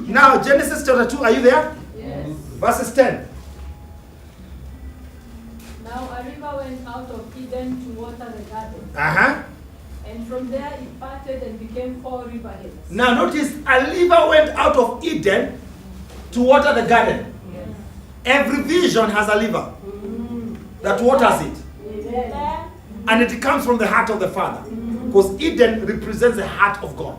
Now, Genesis chapter 2, are you there? Yes. Verses 10. Now a river went out of Eden to water the garden. Uh-huh. And from there it parted and became 4 riverheads. Now, notice a river went out of Eden to water the garden. Yes. Every vision has a river that waters it. Amen. And it comes from the heart of the Father. Because Eden represents the heart of God.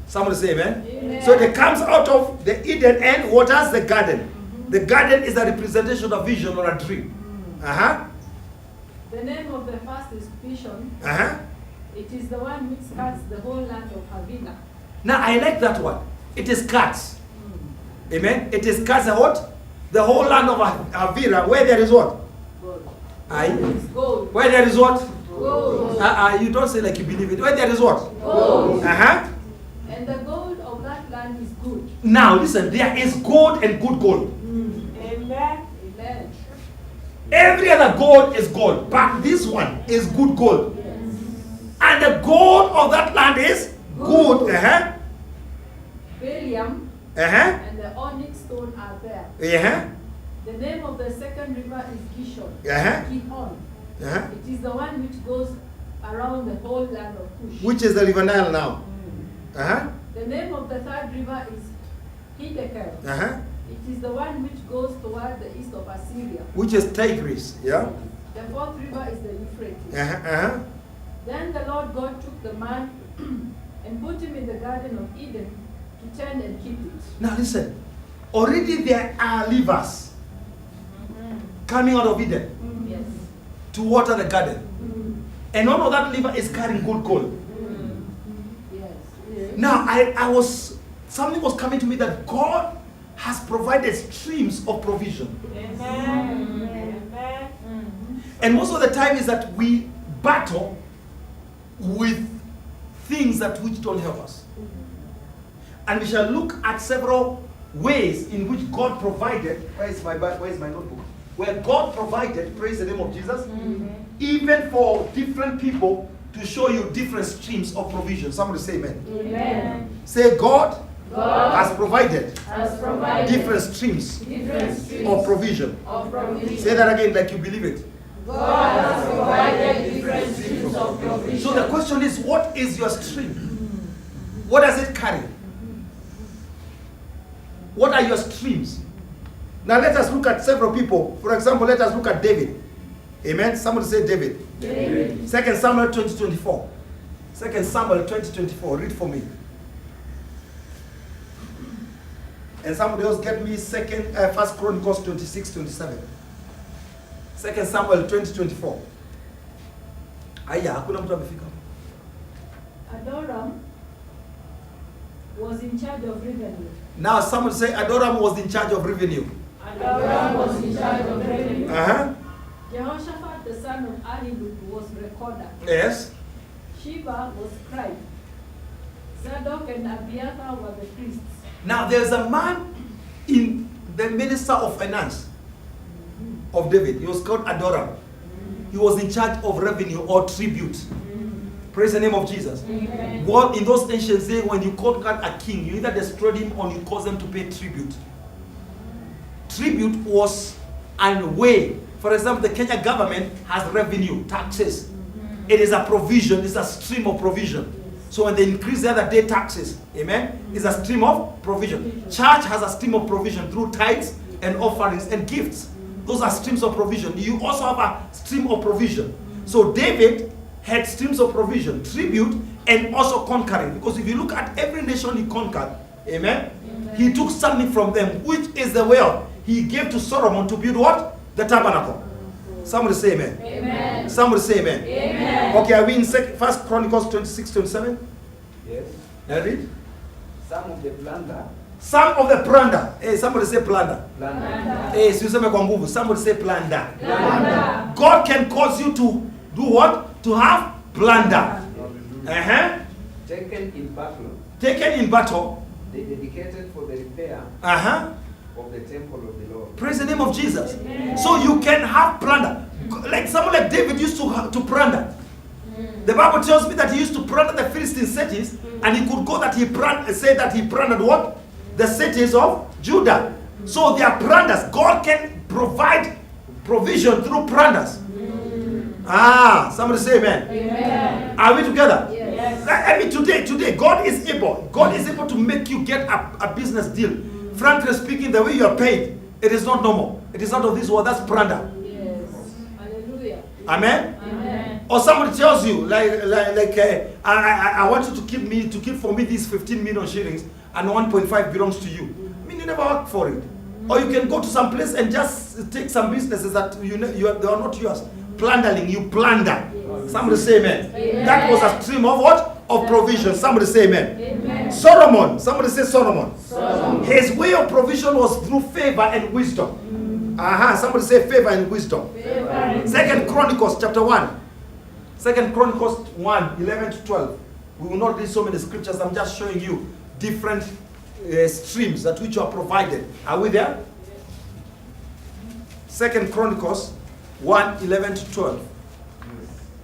Somebody say amen. Amen. So it comes out of the Eden and waters the garden. The garden is a representation of vision or a dream. Uh-huh. The name of the first is Pishon. Uh-huh. It is the one which cuts the whole land of Havilah. Now I like that one. It is cuts. Amen. It is cuts the what? The whole land of Havilah. Where there is what? Gold. Aye. It's gold. Where there is what? Gold. You don't say like you believe it. Where there is what? Gold. Uh-huh. And the gold of that land is good. Now listen, there is gold and good gold. Amen. Amen. Every other gold is gold, but this one is good gold. And the gold of that land is good. Uh-huh. Balium Uh-huh. and the onyx stone are there. Uh-huh. The name of the second river is Gishon. Uh-huh. Gihon. Uh-huh. It is the one which goes around the whole land of Cush. Which is the river Nile now. Uh-huh. The name of the third river is Hiddekel. Uh-huh. It is the one which goes toward the east of Assyria. Which is Tigris. Yeah. The fourth river is the Euphrates. Uh-huh. Uh-huh. Then the Lord God took the man and put him in the Garden of Eden to tend and keep it. Now listen. Already there are rivers coming out of Eden Yes. to water the garden. And all of that river is carrying good gold. Yes. Now something was coming to me that God has provided streams of provision. Amen. And most of the time is that we battle with things that which don't help us. And we shall look at several ways in which God provided. Where is my notebook? Where God provided, praise the name of Jesus, even for different people to show you different streams of provision. Somebody say amen. Amen. Say God God has provided has provided different streams different streams of provision. of provision. Say that again like you believe it. God has provided different streams of provision. So the question is, what is your stream? What does it carry? What are your streams? Now let us look at several people. For example, let us look at David. Amen. Somebody say David. David. 2 Samuel 20:24. 2 Samuel 20:24. Read for me. And somebody else get me 1 Chronicles 26:27. 2 Samuel 20:24. Aya, hakuna mtu amefika. Adoram was in charge of revenue. Now someone say Adoram was in charge of revenue. Adoram was in charge of revenue. Uh-huh. Jehoshaphat, the son of Ahilud, was recorder. Yes. Sheba was scribe. Zadok and Abiathar were the priests. Now there's a man in the minister of finance of David. He was called Adoram. He was in charge of revenue or tribute. Praise the name of Jesus. Amen. What in those ancient days, when you called God a king, you either destroyed him or you caused them to pay tribute. Tribute was a way. For example, the Kenya government has revenue, taxes. It is a provision, it's a stream of provision. So when they increase the other day taxes, amen, it's a stream of provision. Church has a stream of provision through tithes and offerings and gifts. Those are streams of provision. You also have a stream of provision. So David had streams of provision, tribute, and also conquering. Because if you look at every nation he conquered, amen, he took something from them, which is the way of, he gave to Solomon to build what? The tabernacle. Somebody say amen. Amen. Somebody say amen. Amen. Okay, are we in 1 Chronicles 26:27? Yes. I read. Some of the plunder. Some of the plunder. Hey, somebody say plunder. Plunder. Hey, siuseme kwa nguvu. Somebody say plunder. Plunder. God can cause you to do what? To have plunder. Uh-huh. Taken in battle. Taken in battle. They dedicated for the repair Uh-huh. of the temple of the Lord. Praise the name of Jesus. So you can have plunder. Like someone like David used to plunder. The Bible tells me that he used to plunder the Philistine cities, and he could go that say that he plundered what? the cities of Judah. So they are plunders. God can provide provision through plunders. Somebody say amen. Amen. Are we together? Yes. I mean, today, God is able. God is able to make you get a business deal. Frankly speaking, the way you are paid, it is not normal. It is not of this world. That's plunder. Yes. Hallelujah. Amen. Amen. Or somebody tells you, I want you to keep for me these 15 million shillings, and 1.5 belongs to you. I mean, you never work for it. Or you can go to some place and just take some businesses that they are not yours. Plundering, you plunder. Somebody say amen. Amen. That was a stream of what? Of provision. Somebody say amen. Amen. Solomon. Somebody say Solomon. Solomon. His way of provision was through favor and wisdom. Somebody say favor and wisdom. Favor and Second Chronicles chapter 1. Second Chronicles 1, 11 to 12. We will not read so many scriptures. I'm just showing you different streams that which are provided. Are we there? Second Chronicles 1, 11 to 12.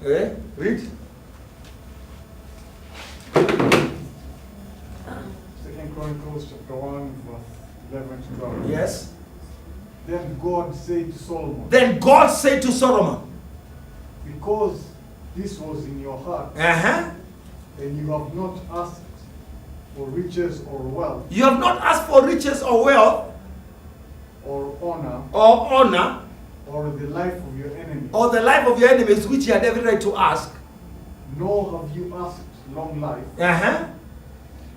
Okay, read. Second Chronicles chapter 1, verse 11 to 12. Yes. Then God said to Solomon, Then God said to Solomon, because this was in your heart, and you have not asked for riches or wealth you have not asked for riches or wealth or honor or the life of your enemies, or the life of your enemies, which you had every right to ask. nor have you asked long life,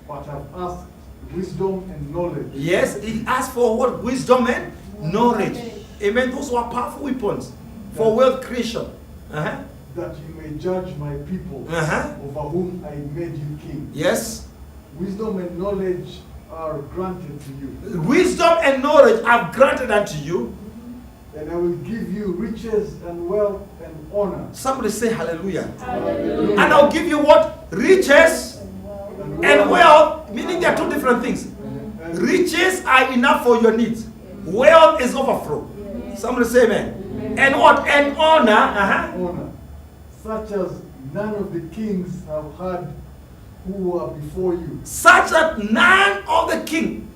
but have asked wisdom and knowledge. Yes, he asked for what? Wisdom and knowledge. Amen. Those were powerful weapons for wealth creation. That you may judge my people over whom I made you king. Yes. Wisdom and knowledge are granted to you, Wisdom and knowledge I've granted unto you. and I will give you riches and wealth and honor. Somebody say hallelujah. Hallelujah. And I'll give you what? Riches and wealth, meaning they are two different things. And Riches are enough for your needs. Wealth is overflow. Somebody say amen. And what? And honor. honor, such as none of the kings have had who were before you, Such that none of the king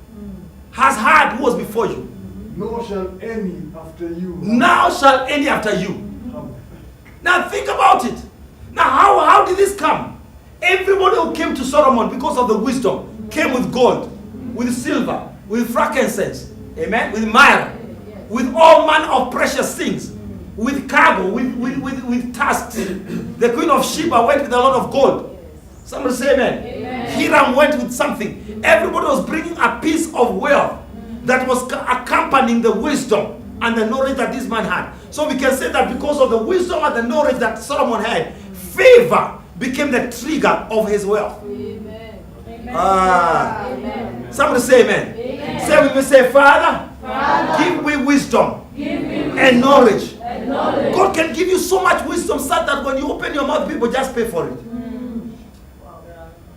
has had who was before you. nor shall any after you Now shall any after you. have. Now think about it. Now how did this come? Everybody who came to Solomon because of the wisdom came with gold, with silver, with frankincense, amen, with myrrh, with all manner of precious things, with cargo, with tusks. The queen of Sheba went with a lot of gold. Somebody say amen. Hiram went with something. Everybody was bringing a piece of wealth that was accompanying the wisdom and the knowledge that this man had. So we can say that because of the wisdom and the knowledge that Solomon had, favor became the trigger of his wealth. Amen. Amen. Somebody say amen. Say, we may say, Father, give me wisdom and knowledge. God can give you so much wisdom such that when you open your mouth, people just pay for it.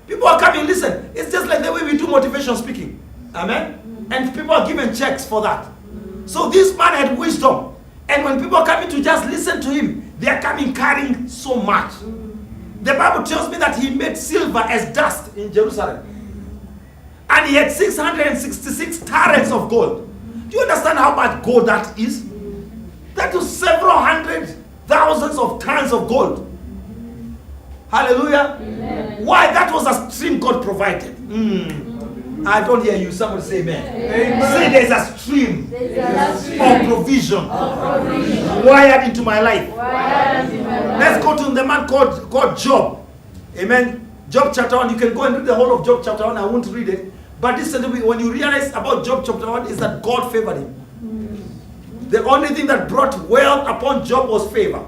People are coming, listen, it's just like the way we do motivation speaking. Amen? And people are given checks for that. So this man had wisdom. And when people are coming to just listen to him, they are coming carrying so much. The Bible tells me that he made silver as dust in Jerusalem. And he had 666 talents of gold. Do you understand how much gold that is? That is several hundred thousands of tons of gold. Hallelujah. Amen. Why? That was a stream God provided. I don't hear you. Somebody say amen. Say there's a stream of provision wired into my life. Let's go to the man called Job. Amen. Job chapter 1. You can go and read the whole of Job chapter 1. I won't read it. But listen to me. When you realize about Job chapter 1 is that God favored him. The only thing that brought wealth upon Job was favor.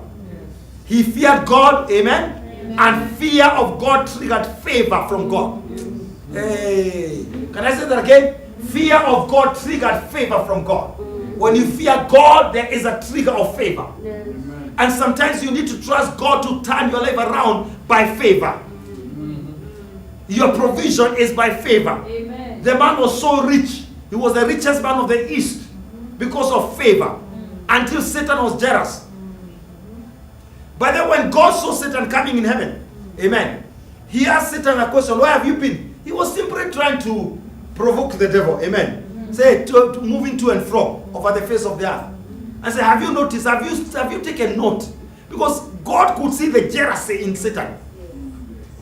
He feared God. Amen. And fear of God triggered favor from God. Hey. Can I say that again? Fear of God triggered favor from God. When you fear God, there is a trigger of favor. And sometimes you need to trust God to turn your life around by favor. Your provision is by favor. Amen. The man was so rich. He was the richest man of the East because of favor. Until Satan was jealous. But then when God saw Satan coming in heaven, amen, he asked Satan a question, where have you been? He was simply trying to provoke the devil. Amen. Say to moving to and fro over the face of the earth. And say, have you noticed? Have you taken note? Because God could see the jealousy in Satan.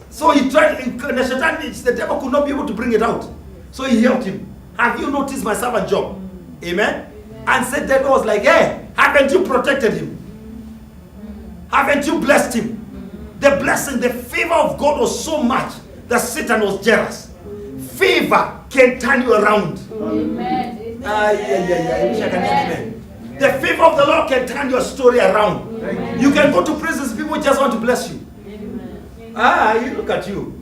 So he tried. The devil could not be able to bring it out. So he helped him. Have you noticed my servant Job? Amen. And Satan was like, hey, haven't you protected him? Haven't you blessed him? The blessing, the favor of God was so much that Satan was jealous. Favor can turn you around. Amen. Amen. The favor of the Lord can turn your story around. You can go to places people just want to bless you. You look at you.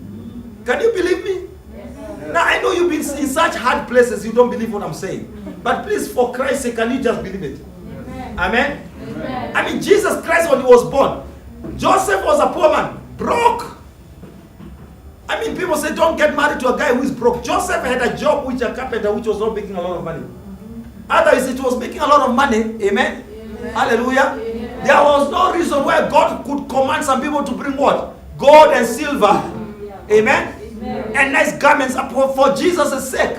Can you believe me? Now I know you've been in such hard places you don't believe what I'm saying. But please, for Christ's sake, can you just believe it? Amen. I mean, Jesus Christ, when he was born, Joseph was a poor man, broke. I mean, people say don't get married to a guy who is broke. Joseph had a job which a carpenter which was not making a lot of money. Otherwise, it was making a lot of money. Amen. Hallelujah. There was no reason why God could command some people to bring what? Gold and silver. Amen. And nice garments for Jesus' sake.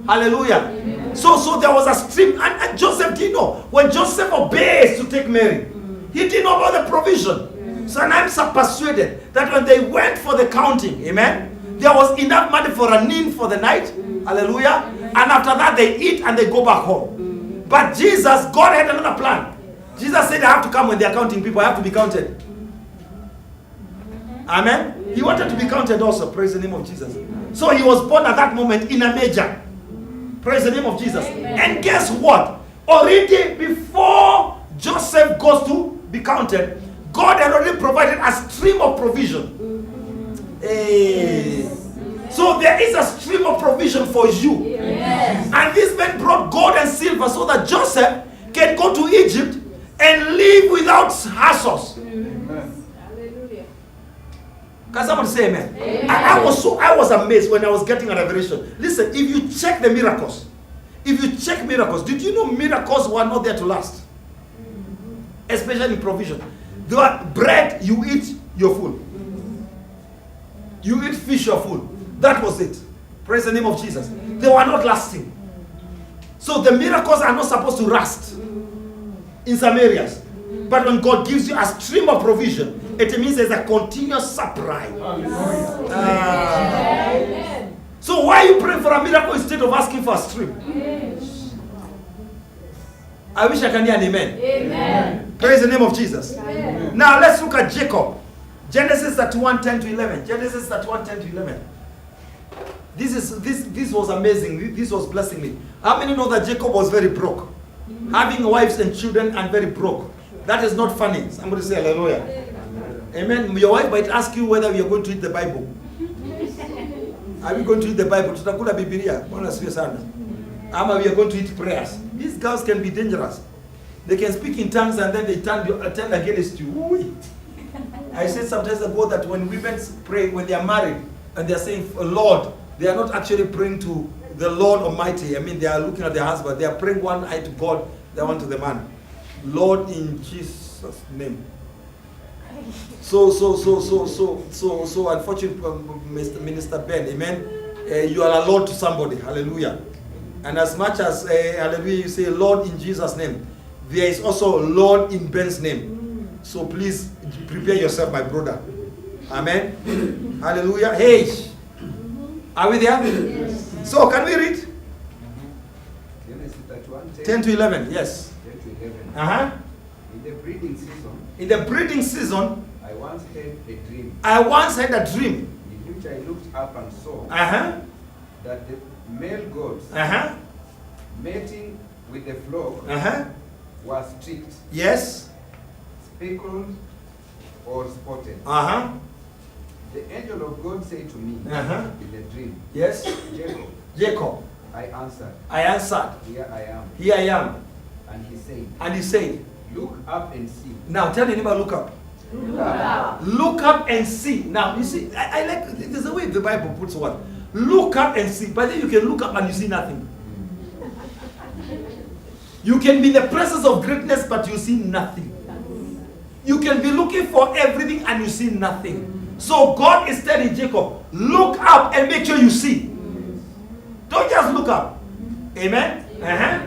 Hallelujah. So there was a stream. And Joseph didn't know. When Joseph obeys to take Mary, he didn't know about the provision. So I'm so persuaded that when they went for the counting, amen, there was enough money for a inn for the night. Hallelujah. And after that they eat and they go back home. But Jesus, God had another plan. Jesus said, I have to come when they are counting people. I have to be counted. Amen. He wanted to be counted also. Praise the name of Jesus. So he was born at that moment in a manger. Praise the name of Jesus. And guess what? Already before Joseph goes to be counted, God had already provided a stream of provision. Hey. So there is a stream of provision for you. Yes. And these men brought gold and silver so that Joseph can go to Egypt and live without hassles. Hallelujah. Can someone say amen? Amen. I was amazed when I was getting a revelation. Listen, if you check the miracles, did you know miracles were not there to last? Especially in provision. There are bread, you eat, you're full. You eat fish, you're full. That was it. Praise the name of Jesus. They were not lasting. So the miracles are not supposed to rust in some areas. But when God gives you a stream of provision, it means there's a continuous supply. So why are you praying for a miracle instead of asking for a stream? I wish I can hear an amen. Amen. Praise the name of Jesus. Amen. Now let's look at Jacob. Genesis 31, 10 to 11. Genesis 31, 10 to 11. This was amazing. This was blessing me. How many know that Jacob was very broke? Having wives and children and very broke. That is not funny. Somebody say hallelujah. Amen. Your wife might ask you whether we are going to read the Bible. Are we going to read the Bible? Tutakula Biblia. Ama we are going to eat prayers. These girls can be dangerous. They can speak in tongues and then they turn against you. Ooh. I said sometimes ago that when women pray, when they are married and they are saying, Lord, they are not actually praying to the Lord Almighty. I mean, they are looking at their husband. They are praying one eye to God, the one to the man. Lord, in Jesus' name. So unfortunately, Minister Ben, amen, you are a Lord to somebody. Hallelujah. And as much as, hallelujah, you say Lord in Jesus' name, there is also Lord in Ben's name. So please prepare yourself, my brother. Amen. Hallelujah. Hey. Are we there? Yes. So can we read? Genesis 31, 10 to 11. Yes. 10 to 11. Uh-huh. In the breeding season, I once had a dream. In which I looked up and saw Uh-huh. that the male goats Uh-huh. mating with the flock Uh-huh. was streaked, Yes. speckled, or spotted. Uh-huh. The angel of God said to me Uh-huh. in the dream, Yes. Jacob. Jacob. I answered, I answered. Here I am. Here I am. And he said, Look up and see. Now tell your neighbor, look up. Look up. Look up and see. Now you see, I like, there's a way the Bible puts one. Look up and see. But then you can look up and you see nothing. You can be in the presence of greatness, but you see nothing. You can be looking for everything and you see nothing. So God is telling Jacob, look up and make sure you see. Don't just look up. Amen? Uh-huh.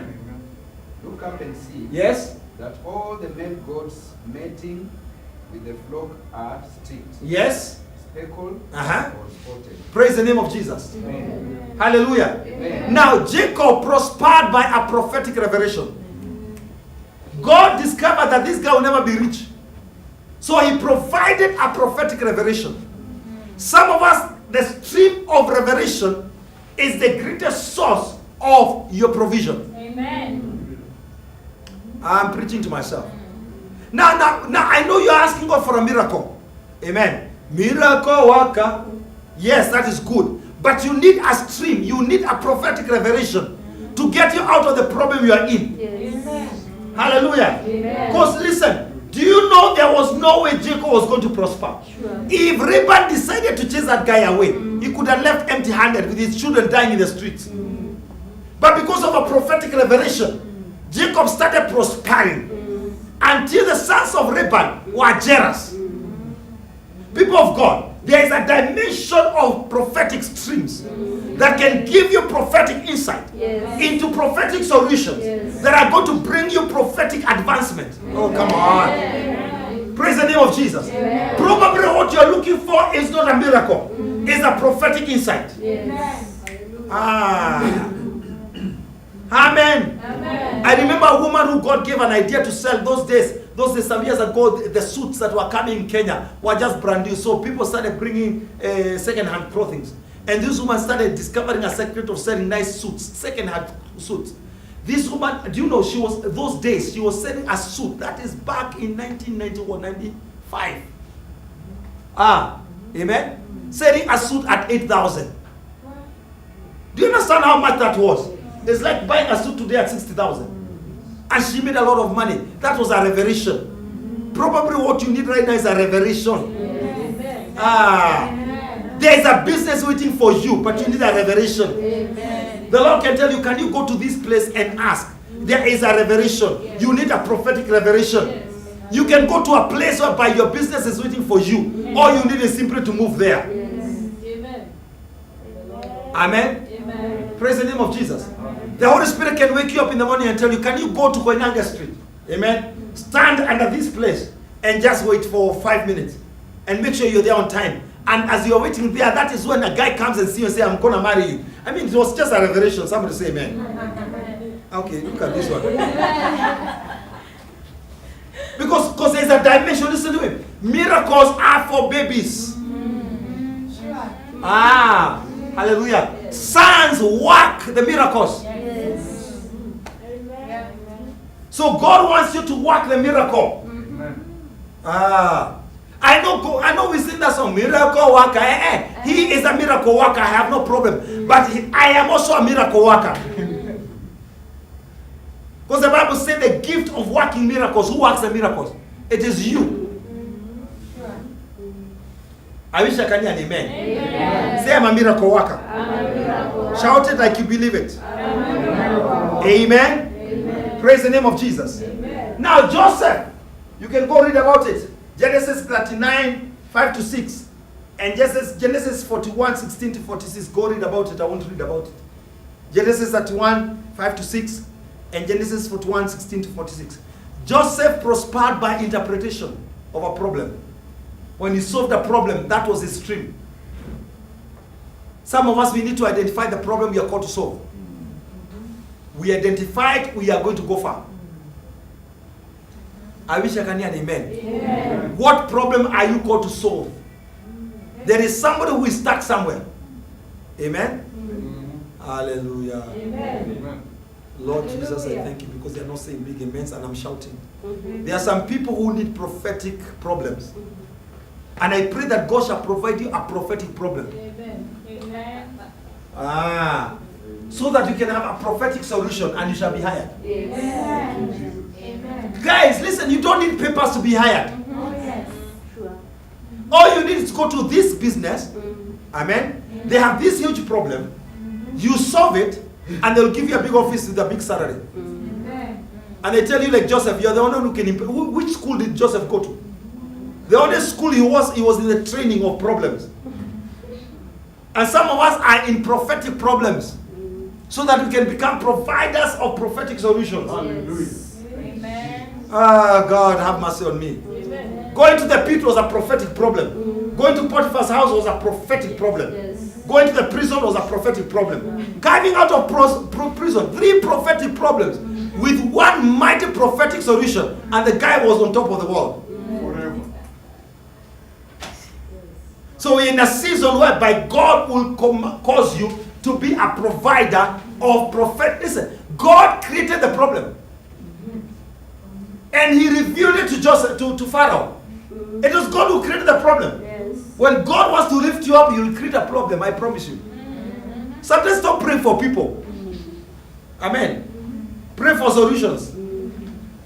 Look up and see Yes? that all the male goats mating with the flock are streaked, Yes? speckled, Uh-huh. or spotted. Praise the name of Jesus. Amen. Hallelujah. Amen. Now, Jacob prospered by a prophetic revelation. God discovered that this guy will never be rich. So he provided a prophetic revelation. Some of us, the stream of revelation is the greatest source of your provision. Amen. I'm preaching to myself. Now, I know you're asking God for a miracle. Amen. Miracle worker. Yes, that is good. But you need a stream. You need a prophetic revelation to get you out of the problem you are in. Amen. Hallelujah. Amen. Because listen, do you know there was no way Jacob was going to prosper? Sure. If Laban decided to chase that guy away, he could have left empty-handed with his children dying in the streets. But because of a prophetic revelation, Jacob started prospering until the sons of Laban were jealous. People of God, there is a dimension of prophetic streams that can give you prophetic insight into prophetic solutions that are going to bring you prophetic advancement. Oh, come on. Praise the name of Jesus. Probably what you're looking for is not a miracle, it's a prophetic insight. Ah. Amen. Amen. I remember a woman who God gave an idea to sell those days some years ago. The suits that were coming in Kenya were just brand new, so people started bringing second-hand clothing, and this woman started discovering a secret of selling nice suits, second-hand suits. This woman, do you know, she was those days she was selling a suit that is back in 1991, 95. Amen. Selling a suit at 8,000. Do you understand how much that was? It's like buying a suit today at 60,000. And she made a lot of money. That was a revelation. Probably what you need right now is a revelation. There is a business waiting for you, but you need a revelation. The Lord can tell you, can you go to this place and ask? There is a revelation. You need a prophetic revelation. You can go to a place whereby your business is waiting for you. All you need is simply to move there. Amen. Praise the name of Jesus. The Holy Spirit can wake you up in the morning and tell you, can you go to Koinange Street? Amen. Stand under this place and just wait for 5 minutes. And make sure you're there on time. And as you're waiting there, that is when a guy comes and sees you and says, I'm going to marry you. I mean, it was just a revelation. Somebody say amen. Okay, look at this one. Because there's a dimension. Listen to me. Miracles are for babies. Hallelujah. Sons work the miracles. So God wants you to work the miracle. I know we sing that song, miracle worker. He is a miracle worker. I have no problem. But I am also a miracle worker. Because the Bible says the gift of working miracles. Who works the miracles? It is you. I wish I can hear an amen. Amen. Say I'm a miracle worker. Shout it like you believe it. Amen. Amen. Praise the name of Jesus. Amen. Now Joseph, you can go read about it. Genesis 39, 5 to 6. And Genesis 41, 16 to 46. Go read about it. I won't read about it. Genesis 31, 5 to 6. And Genesis 41, 16 to 46. Joseph prospered by interpretation of a problem. When he solved a problem, that was his stream. Some of us, we need to identify the problem we are called to solve. We identified, we are going to go far. I wish I can hear an amen. Amen. What problem are you called to solve? There is somebody who is stuck somewhere. Amen? Hallelujah. Amen. Lord Jesus, I thank you because they are not saying big amens and I'm shouting. There are some people who need prophetic problems. And I pray that God shall provide you a prophetic problem. Amen. So that you can have a prophetic solution and you shall be hired. Amen. Amen. Guys, listen, you don't need papers to be hired. Oh, yes. Sure. All you need is to go to this business. Amen. They have this huge problem. You solve it and they'll give you a big office with a big salary. Amen. And they tell you like Joseph, you're the one who can which school did Joseph go to? The only school he was in the training of problems. And some of us are in prophetic problems. so that we can become providers of prophetic solutions. Hallelujah. Amen. Ah, God, have mercy on me. Amen. Going to the pit was a prophetic problem. Going to Potiphar's house was a prophetic problem. Going to the prison was a prophetic problem. Coming out of prison, 3 prophetic problems with one mighty prophetic solution, and the guy was on top of the world. Forever. So we're in a season whereby God will cause you to be a provider of prophet. Listen, God created the problem, and He revealed it to Joseph, to Pharaoh. It was God who created the problem. When God wants to lift you up, He will create a problem. I promise you. Sometimes stop praying for people. Amen. Pray for solutions.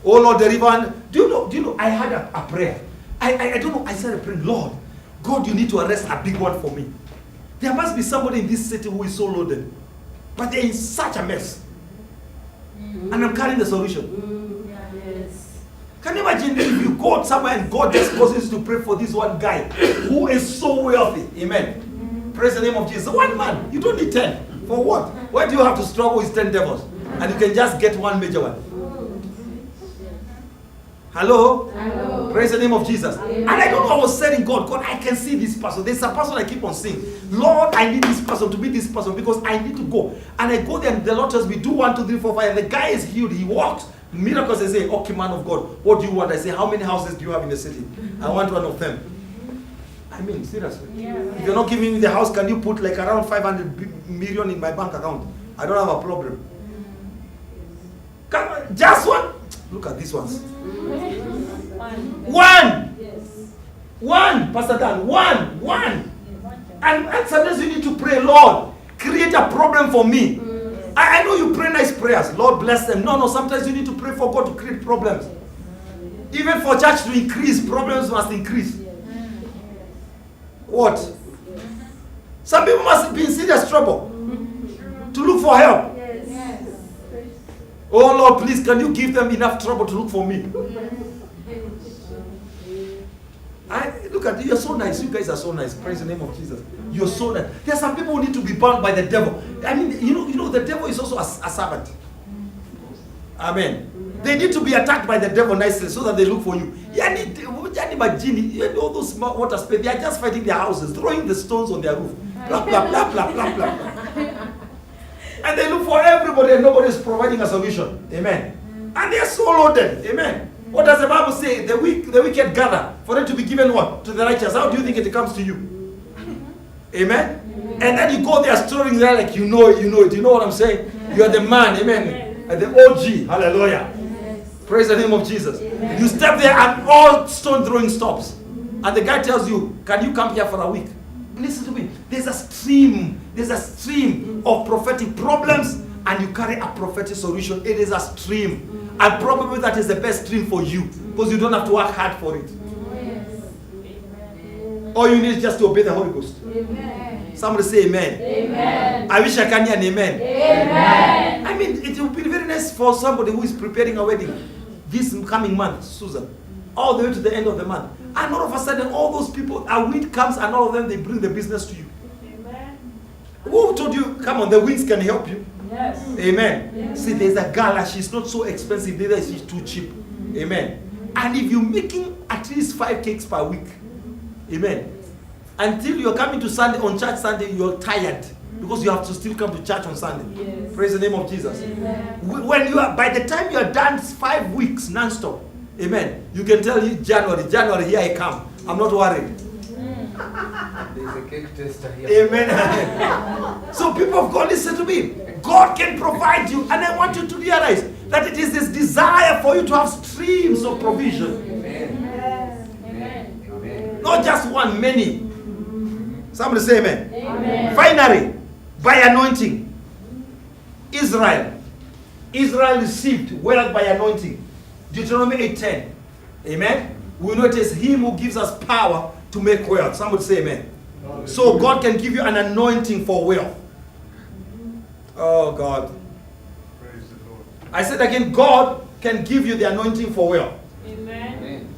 Oh Lord, deliver. Do you know? I had a prayer. I don't know. I started praying, Lord, God, you need to arrest a big one for me. There must be somebody in this city who is so loaded, but they're in such a mess, and I'm carrying the solution. Can you imagine if you go somewhere and God just causes you to pray for this one guy who is so wealthy? Amen. Praise the name of Jesus. One man, you don't need 10. For what? Why do you have to struggle with 10 devils? And you can just get one major one. Hello? Hello. Praise the name of Jesus. And I don't know, I was saying, God, I can see this person. There's a person I keep on seeing. Lord, I need this person to be this person because I need to go. And I go there and the Lord tells me, do 1, 2, 3, 4, 5. And the guy is healed. He walks. Miracles, they say, okay, man of God, what do you want? I say, how many houses do you have in the city? I want one of them. I mean, seriously. If you're not giving me the house, can you put like around 500 million in my bank account? I don't have a problem. Come on, just one. Look at these ones. One. One, Pastor Dan. One. And sometimes you need to pray, Lord, create a problem for me. I know you pray nice prayers. Lord bless them. No, sometimes you need to pray for God to create problems. Even for church to increase, problems must increase. What? Some people must be in serious trouble to look for help. Oh Lord, please, can you give them enough trouble to look for me? Look at you, you're so nice. You guys are so nice. Praise the name of Jesus. You're so nice. There are some people who need to be bound by the devil. I mean, you know, the devil is also a servant. Amen. They need to be attacked by the devil nicely so that they look for you. All those water space, they are just fighting their houses, throwing the stones on their roof. Blah, blah, blah, blah, blah, blah. And they look for everybody and nobody is providing a solution. Amen. And they are so loaded. Amen. What does the Bible say? The wicked gather for them to be given what? To the righteous. How do you think it comes to you? Amen? And then you go there storing there like you know it. You know what I'm saying? You are the man. Amen. And the OG. Hallelujah. Praise the name of Jesus. You step there and all stone throwing stops. And the guy tells you, can you come here for a week? Listen to me. There's a stream of prophetic problems, and you carry a prophetic solution. It is a stream. And probably that is the best stream for you, because you don't have to work hard for it. All you need is just to obey the Holy Ghost. Amen. Somebody say amen. Amen. I wish I can hear an amen. Amen. I mean, it would be very nice for somebody who is preparing a wedding this coming month, Susan, all the way to the end of the month. And all of a sudden, all those people, a wind comes and all of them, they bring the business to you. Amen. Who told you, come on, the winds can help you? Yes. Amen. Yes. See, there's a girl, she's not so expensive, neither is she too cheap. Amen. And if you're making at least 5 cakes per week, amen, until you're coming to Sunday, on church Sunday, you're tired because you have to still come to church on Sunday. Yes. Praise the name of Jesus. Amen. When you are, by the time you are done 5 weeks non-stop, amen, you can tell you January, here I come. I'm not worried. There's a cake tester here. Amen. So people of God, listen to me. God can provide you, and I want you to realize that it is this desire for you to have streams of provision. Amen. Amen. Not just one, many. Somebody say amen. Amen. Finally, by anointing, Israel received wealth by anointing. Deuteronomy 8:10. Amen. We know it is Him who gives us power to make wealth. Somebody say amen. So God can give you an anointing for wealth. Oh God. Praise the Lord. I said again, God can give you the anointing for wealth. Amen.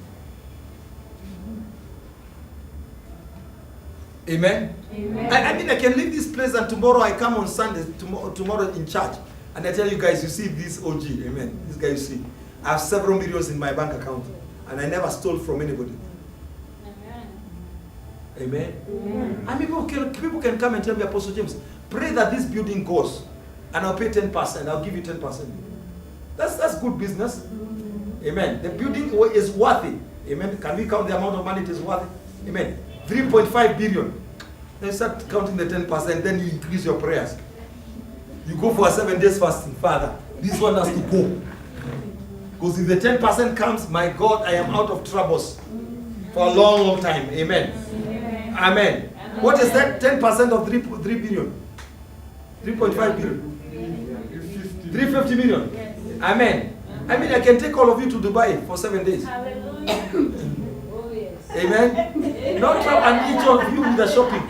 Amen. Amen. I mean, I can leave this place and tomorrow I come on Sunday, tomorrow in church, and I tell you guys, you see this OG, amen. This guy you see. I have several millions in my bank account, and I never stole from anybody. Amen. Amen. I mean, people can come and tell me, Apostle James, pray that this building goes, and I'll pay 10%. I'll give you 10%. That's good business. Amen. The building is worthy. Amen. Can we count the amount of money it is worthy? Amen. 3.5 billion. Then start counting the 10%, then you increase your prayers. You go for a 7 days fasting. Father, this one has to go. Because if the 10% comes, my God, I am out of troubles for a long, long time. Amen. Amen. What is that? 10% of 3 billion? 3.5 billion? 350 million? Amen. I mean, I can take all of you to Dubai for 7 days. Hallelujah. Oh, yes. Amen. Not trouble, and each of you with the shopping.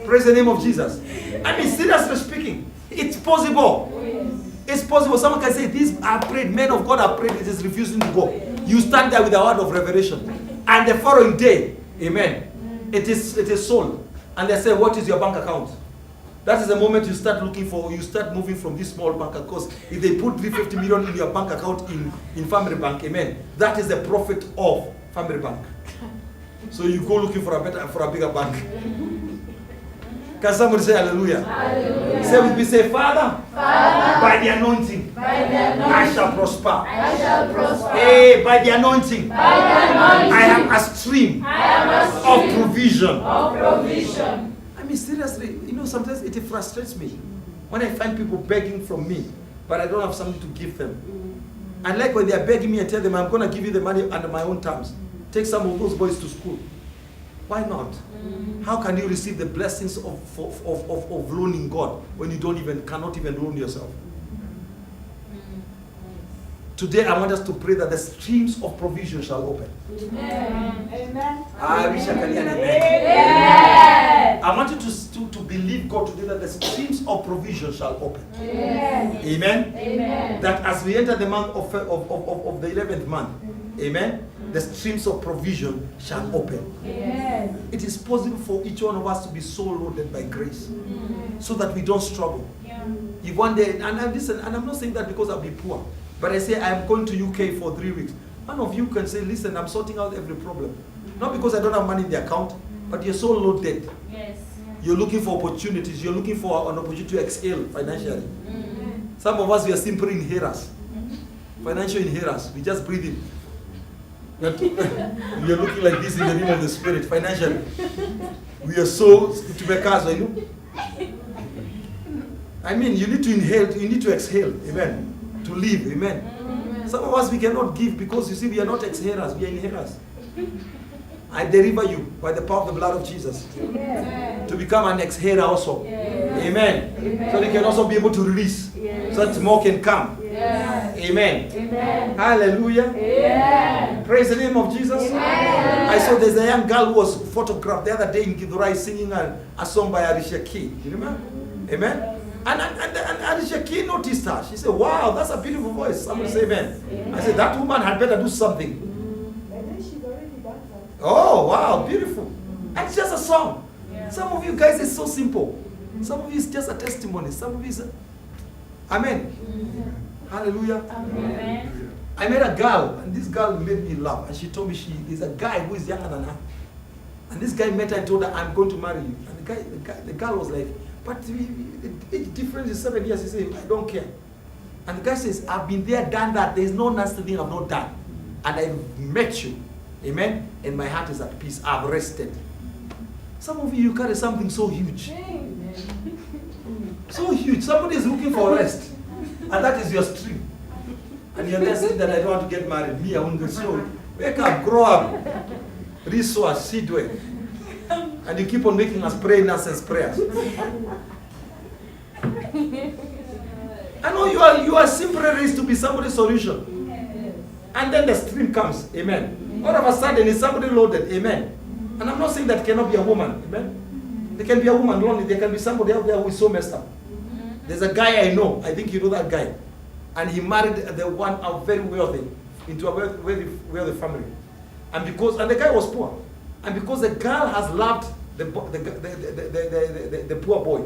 Praise the name of Jesus. I mean, seriously speaking, it's possible. Oh, yes. It's possible. Someone can say, "These are prayed, men of God are prayed, it is refusing to go." You stand there with a word of revelation. And the following day, amen, it is sold. And they say, "What is your bank account?" That is the moment you start looking for, you start moving from this small bank account. If they put 350 million in your bank account in Family Bank, amen, that is the profit of Family Bank. So you go looking for a bigger bank. Can somebody say hallelujah? Hallelujah. Say with me, say, Father, by the anointing, I shall prosper. I shall prosper. Hey, by the anointing, By the anointing, I am a stream of provision. of provision. I mean, seriously, you know, sometimes it frustrates me when I find people begging from me, but I don't have something to give them. And like when they are begging me, I tell them, I'm going to give you the money under my own terms. Take some of those boys to school. Why not? How can you receive the blessings of loaning God when you cannot even loan yourself? Today I want us to pray that the streams of provision shall open. Amen. Amen. I wish I can hear an amen. Amen. I want you to believe God today that the streams of provision shall open. Amen. Amen. Amen. That as we enter the month of the 11th month, amen, the streams of provision shall open. Amen. It is possible for each one of us to be so loaded by grace so that we don't struggle. If one day, and listen, and I'm not saying that because I'll be poor, but I say I'm going to UK for 3 weeks. One of you can say, listen, I'm sorting out every problem. Not because I don't have money in the account, but you're so loaded. Yes. You're looking for opportunities. You're looking for an opportunity to exhale financially. Some of us, we are simply inheritors. Financial inheritors. We just breathe in. We are looking like this in the name of the Spirit, financially. We are so to make us, you know. I mean, you need to inhale, you need to exhale, amen. To live, amen. Some of us, we cannot give because, you see, we are not exhalers, we are inhalers. I deliver you by the power of the blood of Jesus to become an exhaler also. Amen. So they can also be able to release so that more can come. Amen. Hallelujah. Praise the name of Jesus. I saw there's a young girl who was photographed the other day in Githurai singing a song by Alicia Keys. You remember? Amen. And Alicia Keys noticed her. She said, wow, that's a beautiful voice. Somebody say amen. I said, that woman had better do something. And then she's already done something. Oh, wow, beautiful. And it's just a song. Some of you guys, it's so simple. Some of you, it's just a testimony. Some of you, it's amen. Hallelujah. Amen. I met a girl, and this girl made me laugh. And she told me she is a guy who is younger than her. And this guy met her and told her, I'm going to marry you. And the girl was like, but the age difference is 7 years. He said, I don't care. And the guy says, I've been there, done that. There's no nasty thing I've not done. And I met you. Amen. And my heart is at peace. I've rested. Some of you carry something so huge. So huge. Somebody is looking for rest. And that is your stream. And you're there saying that I don't want to get married. Me, I want to show. Wake up, grow up. Resource, seedway. And you keep on making us pray nonsense prayers. I know you are simply raised to be somebody's solution. And then the stream comes. Amen. All of a sudden, it's somebody loaded. Amen. And I'm not saying that cannot be a woman. Amen. There can be a woman lonely. There can be somebody out there who is so messed up. There's a guy I know. I think you know that guy. And he married the one very wealthy into a wealthy family. And the guy was poor. And because the girl has loved the poor boy.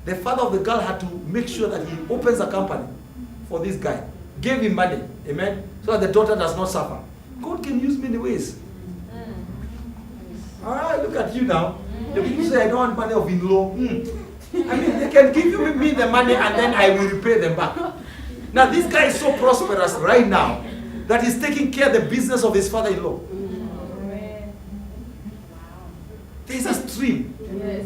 The father of the girl had to make sure that he opens a company for this guy. Gave him money. Amen. So that the daughter does not suffer. God can use many ways. Alright, look at you now. The people say I don't want money of in-law. I mean, they can give me the money and then I will repay them back. Now this guy is so prosperous right now that he's taking care of the business of his father-in-law. There's a stream. Yes.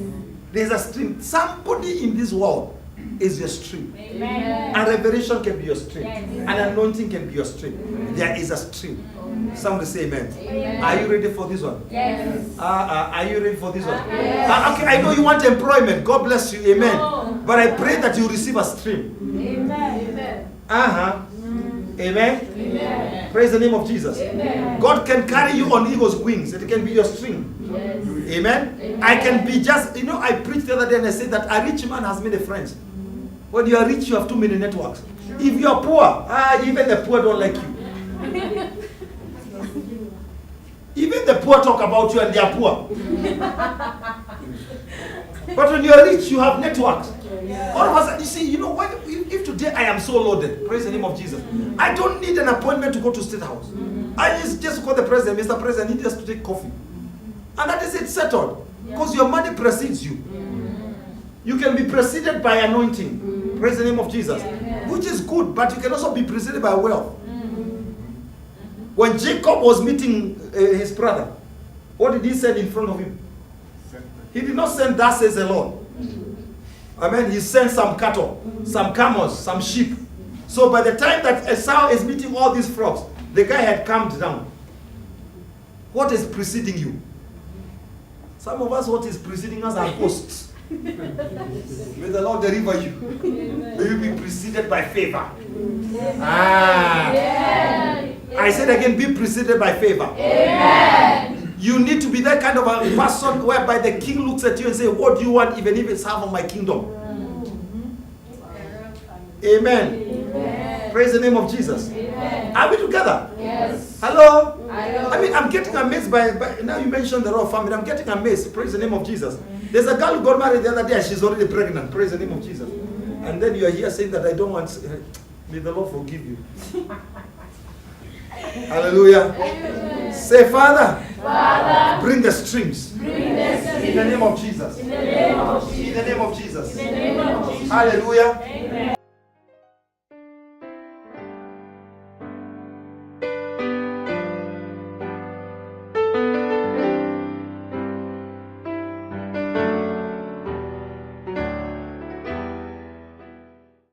There's a stream. Somebody in this world is your stream. Amen. A revelation can be your stream. Yes. An anointing can be your stream. There is a stream. Somebody say amen. Amen. Are you ready for this one? Yes. Are you ready for this one? Yes. Okay, I know you want employment. God bless you. Amen. Oh. But I pray that you receive a stream. Amen. Amen. Amen. Amen. Praise the name of Jesus. Amen. God can carry you on eagle's wings. It can be your stream. Yes. Amen. Amen. I can be just, I preached the other day and I said that a rich man has many friends. When you are rich, you have too many networks. If you are poor, even the poor don't like you. Even the poor talk about you and they are poor. But when you are rich, you have networks. All of us, you see, if today I am so loaded, praise the name of Jesus, I don't need an appointment to go to State House. I just call the president, Mr. President, I need us to take coffee. And that is it, settled. Because your money precedes you. You can be preceded by anointing. Praise the name of Jesus. Which is good, but you can also be preceded by wealth. When Jacob was meeting his brother, what did he send in front of him? He did not send "Thus says the Lord." Amen. He sent some cattle, some camels, some sheep. So by the time that Esau is meeting all these flocks, the guy had calmed down. What is preceding you? Some of us, what is preceding us are ghosts. May the Lord deliver you. May you be preceded by favor. I said again, be preceded by favor. Amen. You need to be that kind of a person whereby the king looks at you and says, what do you want, even if it's half of my kingdom? Amen. Amen. Praise the name of Jesus. Amen. Are we together? Yes. Hello? I mean, I'm getting amazed by now you mentioned the royal family. I'm getting amazed. Praise the name of Jesus. There's a girl who got married the other day and she's already pregnant. Praise the name of Jesus. And then you are here saying that I don't want. May the Lord forgive you. Hallelujah. Amen. Say, Father, bring the streams. In the name of Jesus. In the name of Jesus. Hallelujah. Amen.